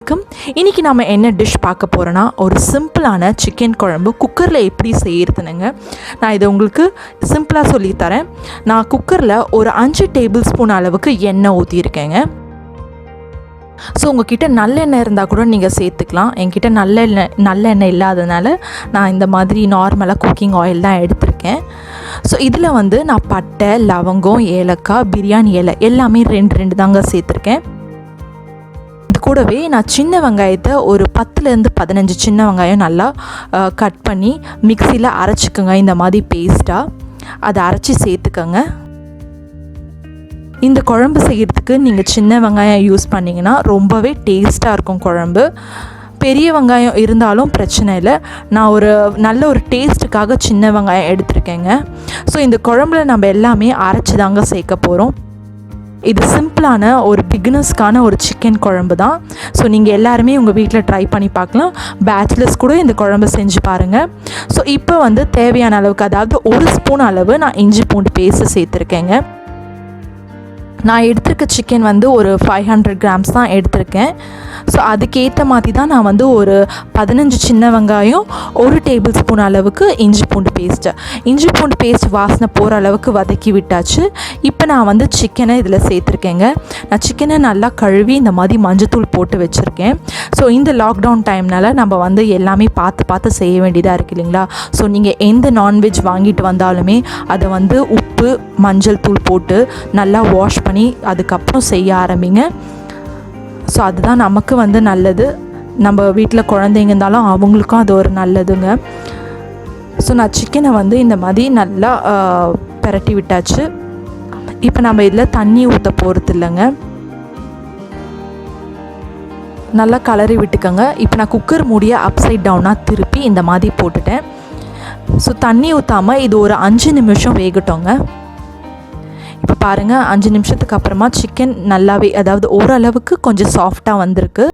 வணக்கம். இன்றைக்கி நம்ம என்ன டிஷ் பார்க்க போகிறோன்னா ஒரு சிம்பிளான சிக்கன் குழம்பு குக்கரில் எப்படி செய்கிறதுனுங்க. நான் இதை உங்களுக்கு சிம்பிளாக சொல்லித்தரேன். நான் குக்கரில் ஒரு 5 டேபிள் ஸ்பூன் அளவுக்கு எண்ணெய் ஊற்றியிருக்கேங்க. ஸோ உங்கள்கிட்ட நல்லெண்ணெய் இருந்தால் கூட நீங்கள் சேர்த்துக்கலாம். என்கிட்ட நல்லெண்ணெய் இல்லாததுனால நான் இந்த மாதிரி நார்மலாக குக்கிங் ஆயில் தான் எடுத்திருக்கேன். ஸோ இதில் நான் பட்டை, லவங்கம், ஏலக்காய், பிரியாணி இலை எல்லாமே 2 தாங்க சேர்த்துருக்கேன். கூடவே நான் சின்ன வெங்காயத்தை ஒரு 10லேருந்து 15 சின்ன வெங்காயம் நல்லா கட் பண்ணி மிக்சியில் அரைச்சிக்கோங்க. இந்த மாதிரி பேஸ்ட்டாக அதை அரைச்சி சேர்த்துக்கோங்க. இந்த குழம்பு செய்கிறதுக்கு நீங்கள் சின்ன வெங்காயம் யூஸ் பண்ணிங்கன்னா ரொம்பவே டேஸ்ட்டாக இருக்கும் குழம்பு. பெரிய வெங்காயம் இருந்தாலும் பிரச்சனை இல்லை. நான் நல்ல ஒரு டேஸ்ட்டுக்காக சின்ன வெங்காயம் எடுத்திருக்கேங்க. ஸோ இந்த குழம்புல நம்ம எல்லாமே அரைச்சி தாங்க சேர்க்க போகிறோம். இது சிம்பிளான ஒரு பிகினர்ஸ்க்கான ஒரு சிக்கன் குழம்பு தான். ஸோ நீங்கள் எல்லாருமே உங்கள் வீட்டில் ட்ரை பண்ணி பார்க்கலாம். பேச்சுலர்ஸ் கூட இந்த குழம்பு செஞ்சு பாருங்கள். ஸோ இப்போ தேவையான அளவுக்கு, அதாவது 1 ஸ்பூன் அளவு நான் இஞ்சி பூண்டு பேஸ்ட்டு சேர்த்துருக்கேங்க. நான் எடுத்திருக்க சிக்கன் ஒரு 500 கிராம்ஸ் தான் எடுத்திருக்கேன். ஸோ அதுக்கேற்ற மாதிரி தான் நான் ஒரு 15 சின்ன வெங்காயம், 1 டேபிள் ஸ்பூன் அளவுக்கு இஞ்சி பூண்டு பேஸ்ட் வாசனை போகிற அளவுக்கு வதக்கி விட்டாச்சு. இப்போ நான் சிக்கனை இதில் சேர்த்துருக்கேங்க. நான் சிக்கனை நல்லா கழுவி இந்த மாதிரி மஞ்சத்தூள் போட்டு வச்சுருக்கேன். ஸோ இந்த லாக்டவுன் டைம்னால நம்ம எல்லாமே பார்த்து செய்ய வேண்டியதாக இருக்குது இல்லைங்களா. ஸோ நீங்கள் எந்த நான்வெஜ் வாங்கிட்டு வந்தாலுமே அதை உப்பு, மஞ்சள் தூள் போட்டு நல்லா வாஷ் பண்ணி அதுக்கப்புறம் செய்ய ஆரம்பிங்க. ஸோ அதுதான் நமக்கு நல்லது. நம்ம வீட்டில் குழந்தைங்க இருந்தாலும் அவங்களுக்கும் அது ஒரு நல்லதுங்க. ஸோ நான் சிக்கனை இந்த மாதிரி நல்லா பிரட்டி விட்டாச்சு. இப்போ நம்ம இதில் தண்ணி ஊற்ற போகிறது இல்லைங்க. நல்லா கலரி விட்டுக்கோங்க. இப்போ நான் குக்கர் மூடியை அப்சைட் டவுனாக திருப்பி இந்த மாதிரி போட்டுட்டேன். ஸோ தண்ணி ஊற்றாமல் இது ஒரு 5 நிமிஷம் வேகட்டோங்க. இப்போ பாருங்கள், 5 நிமிஷத்துக்கு அப்புறமா சிக்கன் நல்லாவே, அதாவது ஓரளவுக்கு கொஞ்சம் சாஃப்டாக வந்திருக்கு.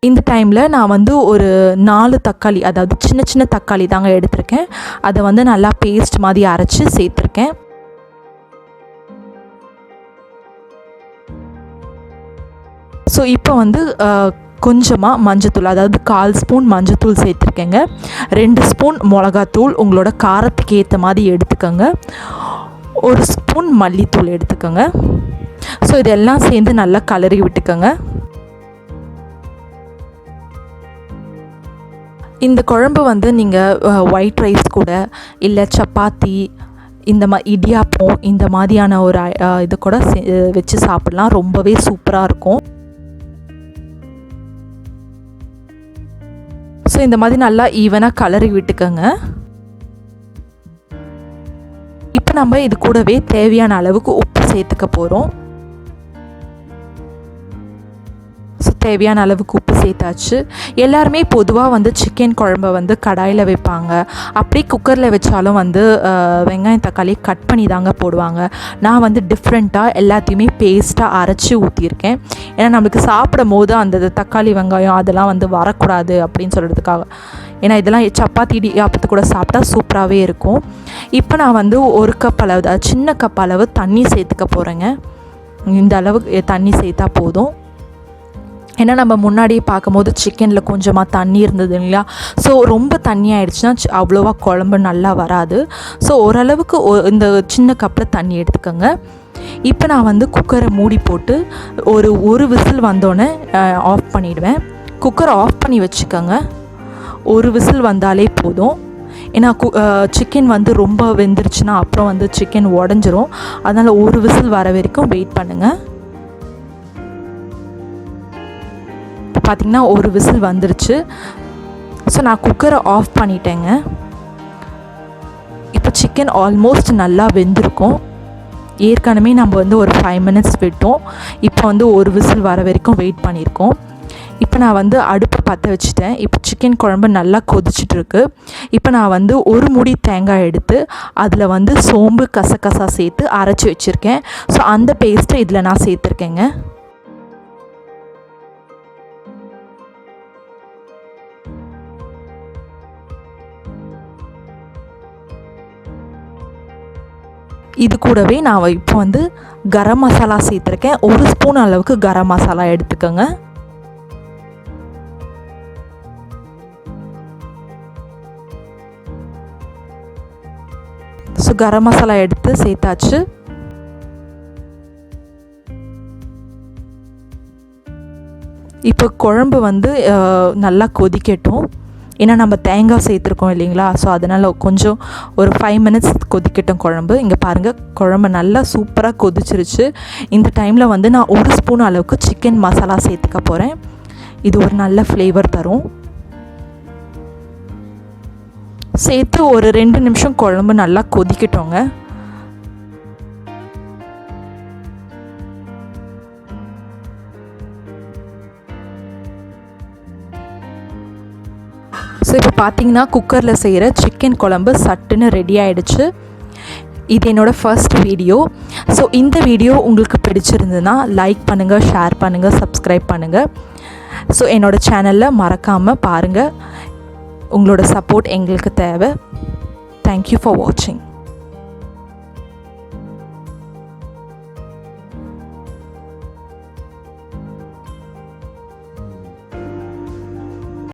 இந்த டைமில் நான் ஒரு 4 தக்காளி, அதாவது சின்ன சின்ன தக்காளி தாங்க எடுத்திருக்கேன். அதை நல்லா பேஸ்ட் மாதிரி அரைச்சி சேர்த்துருக்கேன். ஸோ இப்போ கொஞ்சமாக மஞ்சத்தூள், அதாவது 1/4 ஸ்பூன் மஞ்சத்தூள் சேர்த்துருக்கேங்க. 2 ஸ்பூன் மிளகாத்தூள், உங்களோட காரத்துக்கு ஏற்ற மாதிரி எடுத்துக்கோங்க. 1 ஸ்பூன் மல்லித்தூள் எடுத்துக்கோங்க. ஸோ இதெல்லாம் சேர்ந்து நல்லா கலரி விட்டுக்கோங்க. இந்த குழம்பு நீங்கள் ஒயிட் ரைஸ் கூட, இல்லை சப்பாத்தி, இந்த இடியாப்பம், இந்த மாதிரியான ஒரு இது கூட வச்சு சாப்பிட்லாம். ரொம்பவே சூப்பராக இருக்கும். ஸோ இந்த மாதிரி நல்லா ஈவனாக கலரி விட்டுக்கோங்க. இப்போ நம்ம இது கூடவே தேவையான அளவுக்கு உப்பு சேர்த்துக்க போகிறோம். ஸோ தேவையான அளவுக்கு உப்பு சேர்த்தாச்சு. எல்லாருமே பொதுவாக சிக்கன் குழம்பை கடாயில் வைப்பாங்க. அப்படியே குக்கரில் வச்சாலும் வெங்காயம் தக்காளி கட் பண்ணி தாங்க போடுவாங்க. நான் டிஃப்ரெண்ட்டாக எல்லாத்தையுமே பேஸ்ட்டாக அரைச்சி ஊற்றியிருக்கேன். ஏன்னா நம்மளுக்கு சாப்பிடும் போது அந்த தக்காளி வெங்காயம் அதெல்லாம் வரக்கூடாது அப்படின்னு சொல்கிறதுக்காக. ஏன்னா இதெல்லாம் சப்பாத்தி, இடியாப்பத்து கூட சாப்பிட்டா சூப்பராகவே இருக்கும். இப்போ நான் 1 கப் அளவு, அதாவது சின்ன கப் அளவு தண்ணி சேர்த்துக்க போகிறேங்க. இந்த அளவுக்கு தண்ணி சேர்த்தா போதும். ஏன்னா நம்ம முன்னாடியே பார்க்கும்போது சிக்கனில் கொஞ்சமாக தண்ணி இருந்தது இல்லையா. ஸோ ரொம்ப தண்ணி ஆகிடுச்சுன்னா அவ்வளோவா குழம்பு நல்லா வராது. ஸோ ஓரளவுக்கு இந்த சின்ன கப்பில் தண்ணி எடுத்துக்கோங்க. இப்போ நான் குக்கரை மூடி போட்டு ஒரு விசில் வந்தோடனே ஆஃப் பண்ணிவிடுவேன். குக்கரை ஆஃப் பண்ணி வச்சுக்கோங்க. ஒரு விசில் வந்தாலே போதும். ஏன்னா சிக்கன் ரொம்ப வெந்துருச்சுன்னா அப்புறம் சிக்கன் உடஞ்சிரும். அதனால் ஒரு விசில் வர வரைக்கும் வெயிட் பண்ணுங்கள். பார்த்திங்கன்னா ஒரு விசில் வந்துருச்சு. ஸோ நான் குக்கரை ஆஃப் பண்ணிட்டேங்க. இப்போ சிக்கன் ஆல்மோஸ்ட் நல்லா வெந்திருக்கும். ஏற்கனவே நம்ம ஒரு 5 மினிட்ஸ் விட்டோம். இப்போ ஒரு விசில் வர வரைக்கும் வெயிட் பண்ணியிருக்கோம். இப்போ நான் அடுப்பை பற்ற வச்சுட்டேன். இப்போ சிக்கன் குழம்பு நல்லா கொதிச்சிட்ருக்கு. இப்போ நான் ஒரு முடி தேங்காய் எடுத்து அதில் சோம்பு, கசகசா சேர்த்து அரைச்சி வச்சுருக்கேன். ஸோ அந்த பேஸ்ட்டை இதில் நான் சேர்த்துருக்கேங்க. இது கூடவே நான் இப்போ வந்து கரம் மசாலா சேர்த்துருக்கேன். 1 ஸ்பூன் அளவுக்கு கரம் மசாலா எடுத்துக்கோங்க. ஸோ கரம் மசாலா எடுத்து சேர்த்தாச்சு. இப்போ குழம்பு வந்து நல்லா கொதிக்கட்டும். ஏன்னா நம்ம தேங்காய் சேர்த்துருக்கோம் இல்லைங்களா, ஸோ அதனால் கொஞ்சம் ஒரு 5 மினிட்ஸ் கொதிக்கட்டும் குழம்பு. இங்கே பாருங்கள், குழம்பு நல்லா சூப்பராக கொதிச்சிருச்சு. இந்த டைமில் வந்து நான் 1 ஸ்பூன் அளவுக்கு சிக்கன் மசாலா சேர்த்துக்க போகிறேன். இது ஒரு நல்ல ஃப்ளேவர் தரும். சேர்த்து ஒரு 2 நிமிஷம் குழம்பு நல்லா கொதிக்கட்டோங்க. ஸோ இப்போ பார்த்தீங்கன்னா குக்கரில் செய்கிற சிக்கன் குழம்பு சட்டுன்னு ரெடி ஆகிடுச்சு. இது என்னோடய ஃபர்ஸ்ட் வீடியோ. ஸோ இந்த வீடியோ உங்களுக்கு பிடிச்சிருந்ததுன்னா லைக் பண்ணுங்கள், ஷேர் பண்ணுங்கள், சப்ஸ்கிரைப் பண்ணுங்கள். ஸோ என்னோடய சேனலில் மறக்காமல் பாருங்கள். உங்களோட சப்போர்ட் எங்களுக்கு தேவை. தேங்க்யூ ஃபார் வாட்சிங்.